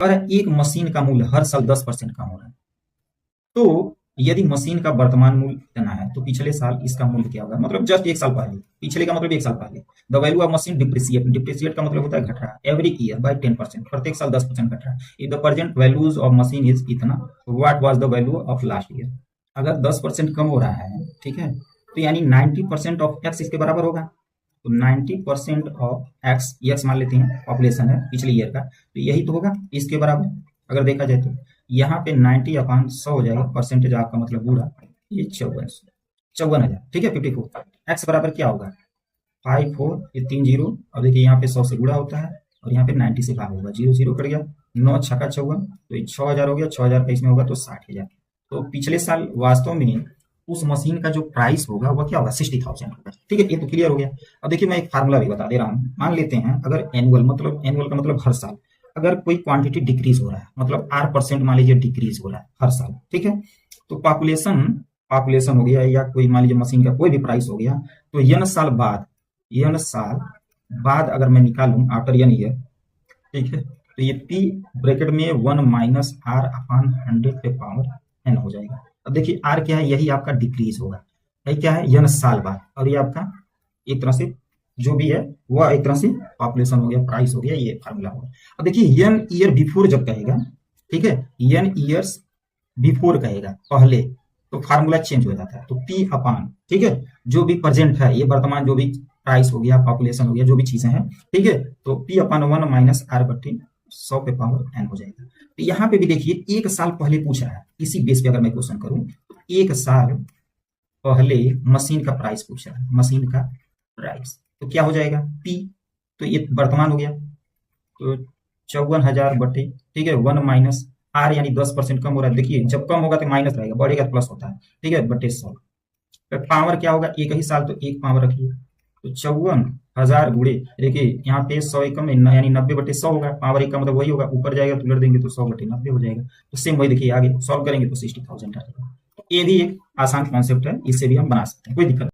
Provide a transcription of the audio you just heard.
और एक मशीन का मूल्य हर साल 10% कम हो रहा है, तो यदि मशीन का वर्तमान मूल्य इतना है तो पिछले साल इसका मूल्य क्या होगा, मतलब जस्ट एक साल पहले, पिछले का मतलब एक साल पहले। The value of machine depreciate, depreciate का मतलब होता है घट रहा है, एवरी ईयर बाय 10%, प्रत्येक साल 10% घट रहा है। If the present values of machine is इतना, what was the value of last year. अगर 10% कम हो रहा है, ठीक है, तो यानी 90% ऑफ एक्स इसके बराबर होगा। तो 90% ऑफ एक्स, एक्स मान लेते हैं पॉपुलेशन है पिछले ईयर का, तो यही तो होगा इसके बराबर अगर देखा जाए तो। यहाँ पे 90/100 हो जाएगा, परसेंटेज आपका मतलब पूरा, ये 54,000, ठीक है, 54। एक्स बराबर क्या होगा, 54, ये 3 जीरो, अब देखिए यहाँ पे 100 से गुणा होता है और यहाँ पे 90 से भाग होगा, 0 0 कट गया, 9 छक्का 54, तो ये 6,000 हो गया, 6,000 का इसमें होगा तो 60,000। तो पिछले साल वास्तव में उस मशीन का जो प्राइस होगा वह क्या होगा, 60,000 होगा, ठीक है, ये तो क्लियर हो गया। अब देखिए मैं एक फार्मूला भी बता दे रहा हूँ। मान लेते हैं अगर एनुअल, मतलब एनुअल का मतलब हर साल, अगर कोई क्वांटिटी डिक्रीज हो रहा है, मतलब R% मान लीजिए डिक्रीज हो रहा है हर साल, ठीक है, तो पॉपुलेशन पॉपुलेशन हो गया या कोई मान लीजिए मशीन का कोई भी प्राइस हो गया, तो n साल बाद अगर मैं निकालूं आफ्टर n ईयर, ठीक है, तो ये P ब्रैकेट में 1 माइनस R अपॉन 100 पे पावर n हो जाएगा। अब देखिए R क्या है, यही आपका डिक्रीज होगा, ये क्या है, n साल बाद, और ये आपका एक तरह से जो भी है वह एक तरह से पॉपुलेशन हो गया, प्राइस हो गया, ये फार्मूला होगा। अब देखिए n ईयर बिफोर जब कहेगा, ठीक है, n ईयर्स बिफोर कहेगा पहले, तो फार्मूला चेंज हो जाता है, तो P अपॉन, ठीक है, जो भी प्रेजेंट है, ये वर्तमान जो भी प्राइस हो गया, पॉपुलेशन हो गया, जो भी चीजें हैं, ठीक है, तो P अपॉन 1 माइनस R बट्टी 100 पे पावर n हो जाएगा। तो यहाँ पे भी देखिए एक साल पहले पूछ रहा है, इसी बेस पे अगर मैं क्वेश्चन करूं तो एक साल पहले मशीन का प्राइस पूछ रहा है, मशीन का प्राइस, तो क्या हो जाएगा P, तो ये वर्तमान हो गया, तो 54,000 बटे, ठीक है, 1 माइनस R यानी 10% कम हो रहा है, देखिए जब कम होगा तो माइनस रहेगा, बढ़ेगा तो प्लस होता है, ठीक है, बटे 100। पावर क्या होगा, एक ही साल तो एक पावर रखिए, तो 54,000 गुड़े, देखिए यहाँ पे 100 एकम यानी 90/100 होगा, पावर एक का मतलब वही होगा, ऊपर जाएगा तो उलट देंगे तो 100/90 हो जाएगा। तो सेम वही देखिए आगे सॉल्व करेंगे तो 60,000 आ जाएगा। तो ये भी एक आसान कॉन्सेप्ट है, इससे भी हम बना सकते हैं, कोई दिक्कत